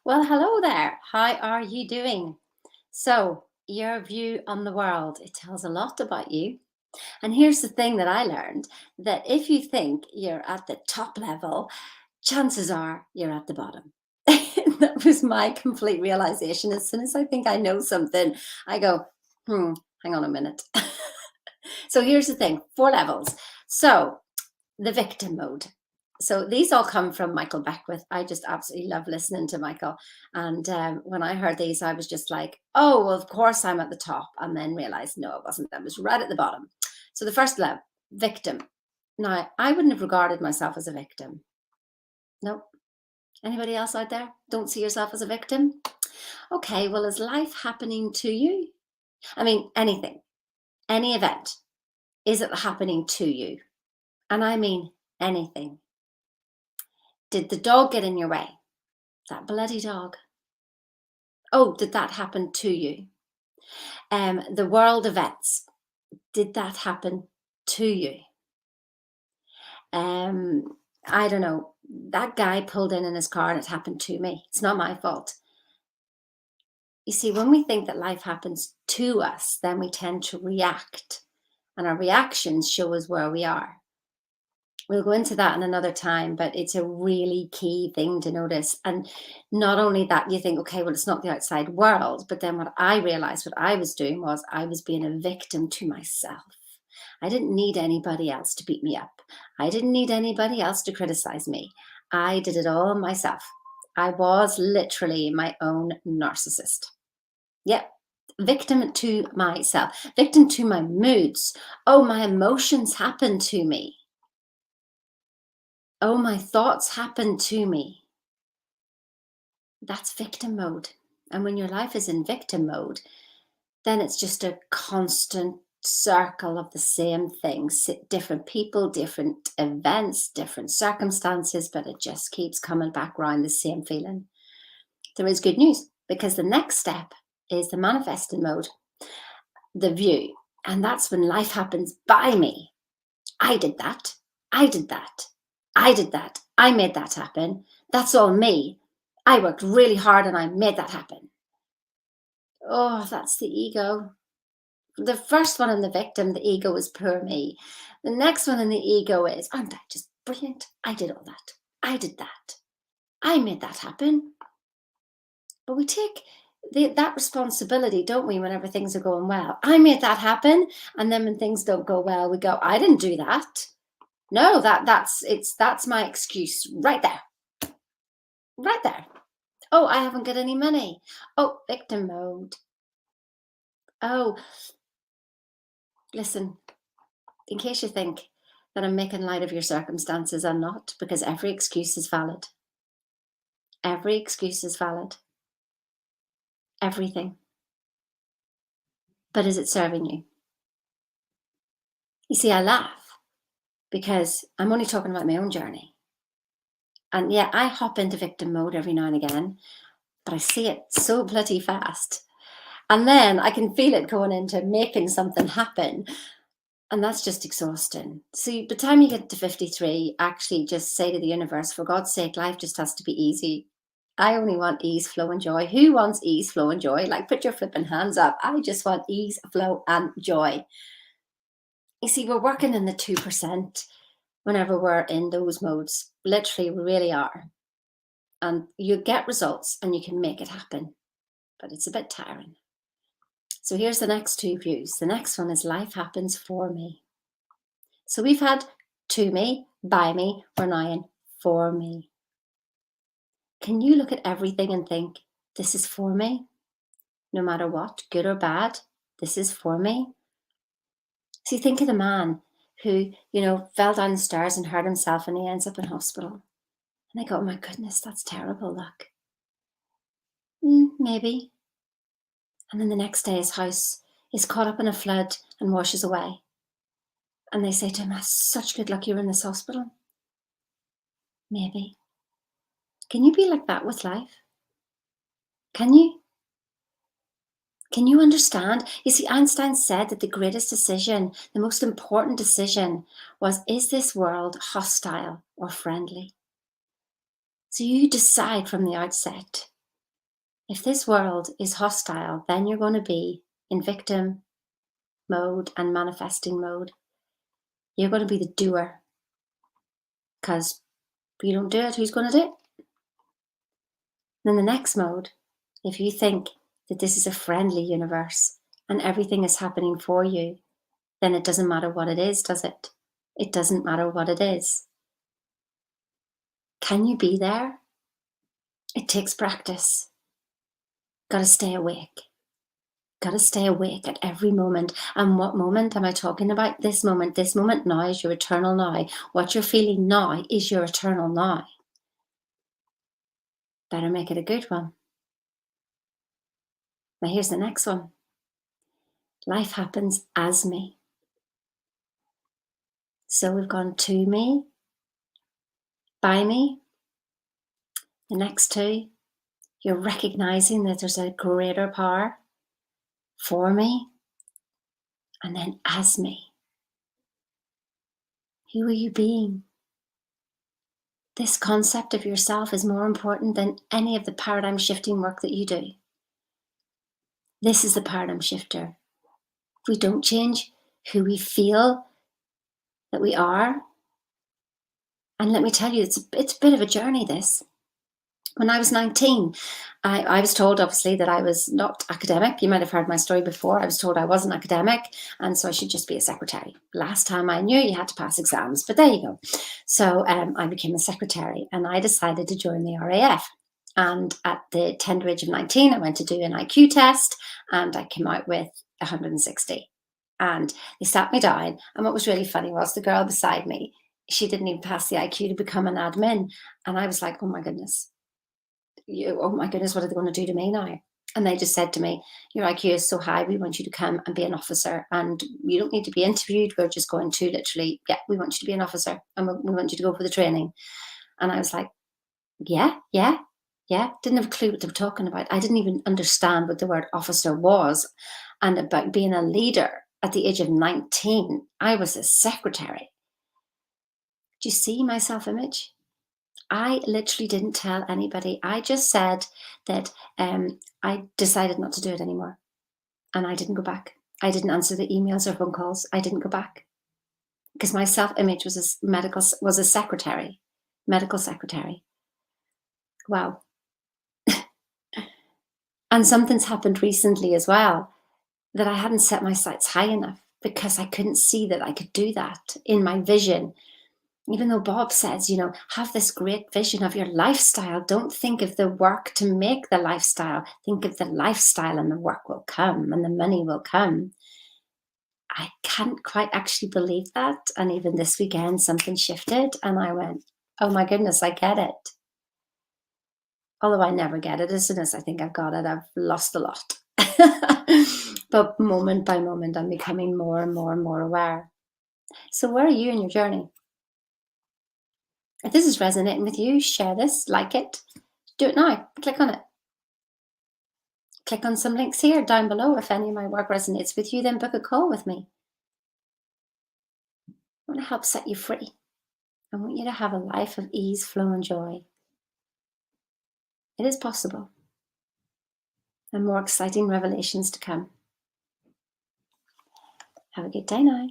Well, hello there. How are you doing? So, your view on the world, it tells a lot about you. And here's the thing that I learned that if you think you're at the top level, chances are you're at the bottom. That was my complete realization. As soon as I think I know something, I go, hang on a minute. So here's the thing, 4 levels. So the victim mode. So these all come from Michael Beckwith. I just absolutely love listening to Michael. And when I heard these, I was just like, oh, well, of course I'm at the top. And then realized, no, it wasn't. I was right at the bottom. So the first level, victim. Now, I wouldn't have regarded myself as a victim. Nope. Anybody else out there? Don't see yourself as a victim? Okay, well, is life happening to you? I mean, anything, any event, is it happening to you? And I mean anything. Did the dog get in your way? That bloody dog. Oh, did that happen to you? The world events. Did that happen to you? I don't know. That guy pulled in his car and it happened to me. It's not my fault. You see, when we think that life happens to us, then we tend to react, and our reactions show us where we are. We'll go into that in another time, but it's a really key thing to notice. And not only that, you think, okay, well, it's not the outside world. But then what I realized what I was doing was I was being a victim to myself. I didn't need anybody else to beat me up. I didn't need anybody else to criticize me. I did it all myself. I was literally my own narcissist. Yep. Victim to myself, victim to my moods. Oh, my emotions happened to me. Oh, my thoughts happen to me. That's victim mode. And when your life is in victim mode, then it's just a constant circle of the same things, different people, different events, different circumstances, but it just keeps coming back around the same feeling. There is good news because the next step is the manifesting mode, the view. And that's when life happens by me. I did that. I did that. I did that. I made that happen. That's all me. I worked really hard and I made that happen. Oh, that's the ego. The first one in the victim, the ego is poor me. The next one in the ego is, aren't I just brilliant? I did all that. I did that. I made that happen. But we take that responsibility, don't we, whenever things are going well? I made that happen. And then when things don't go well, we go, I didn't do that. No, that's my excuse right there. Right there. Oh, I haven't got any money. Oh, victim mode. Oh, listen, in case you think that I'm making light of your circumstances, I'm not, because every excuse is valid. Every excuse is valid. Everything. But is it serving you? You see, I laugh because I'm only talking about my own journey. And yeah, I hop into victim mode every now and again, but I see it so bloody fast. And then I can feel it going into making something happen. And that's just exhausting. So by the time you get to 53, actually just say to the universe, for God's sake, life just has to be easy. I only want ease, flow, and joy. Who wants ease, flow, and joy? Like, put your flipping hands up. I just want ease, flow, and joy. You see, we're working in the 2% whenever we're in those modes. Literally, we really are. And you get results and you can make it happen. But it's a bit tiring. So here's the next two views. The next one is life happens for me. So we've had to me, by me, we're now in for me. Can you look at everything and think, this is for me? No matter what, good or bad, this is for me. See, think of the man who, fell down the stairs and hurt himself and he ends up in hospital. And I go, oh my goodness, that's terrible luck. Maybe. And then the next day his house is caught up in a flood and washes away. And they say to him, that's such good luck you're in this hospital. Maybe. Can you be like that with life? Can you? Can you understand? You see, Einstein said that the greatest decision, the most important decision was, is this world hostile or friendly? So you decide from the outset, If this world is hostile, then you're going to be in victim mode and manifesting mode. You're going to be the doer, because if you don't do it, who's going to do it? Then the next mode, if you think that this is a friendly universe and everything is happening for you, then it doesn't matter what it is, does it? It doesn't matter what it is. Can you be there? It takes practice. Got to stay awake. Got to stay awake at every moment. And what moment am I talking about? This moment. This moment now is your eternal now. What you're feeling now is your eternal now. Better make it a good one. Now here's the next one. Life happens as me. So we've gone to me, by me. The next two, you're recognizing that there's a greater power for me, and then as me. Who are you being? This concept of yourself is more important than any of the paradigm shifting work that you do. This is the paradigm shifter. If we don't change who we feel that we are, and let me tell you, it's a bit of a journey, this. When I was 19, I was told, obviously, that I was not academic. You might have heard my story before. I was told I wasn't academic, and so I should just be a secretary. Last time I knew, you had to pass exams, but there you go. So I became a secretary, and I decided to join the RAF. And at the tender age of 19, I went to do an IQ test, and I came out with 160. And they sat me down, and what was really funny was the girl beside me, she didn't even pass the IQ to become an admin. And I was like, oh my goodness, what are they going to do to me now? And they just said to me, your IQ is so high, we want you to come and be an officer, and you don't need to be interviewed. We're just going to literally, yeah, we want you to be an officer, and we want you to go for the training. And I was like, yeah. Didn't have a clue what they were talking about. I didn't even understand what the word officer was. And about being a leader at the age of 19, I was a secretary. Do you see my self-image? I literally didn't tell anybody. I just said that I decided not to do it anymore. And I didn't go back. I didn't answer the emails or phone calls. I didn't go back. Because my self-image was a secretary, medical secretary. Wow. And something's happened recently as well, that I hadn't set my sights high enough, because I couldn't see that I could do that in my vision. Even though Bob says, have this great vision of your lifestyle. Don't think of the work to make the lifestyle. Think of the lifestyle, and the work will come and the money will come. I can't quite actually believe that. And even this weekend, something shifted and I went, oh my goodness, I get it. Although I never get it. As soon as I think I've got it, I've lost a lot. But moment by moment, I'm becoming more and more and more aware. So where are you in your journey? If this is resonating with you, share this, like it, do it now, click on it. Click on some links here down below. If any of my work resonates with you, then book a call with me. I want to help set you free. I want you to have a life of ease, flow, and joy. It is possible. And more exciting revelations to come. Have a good day now.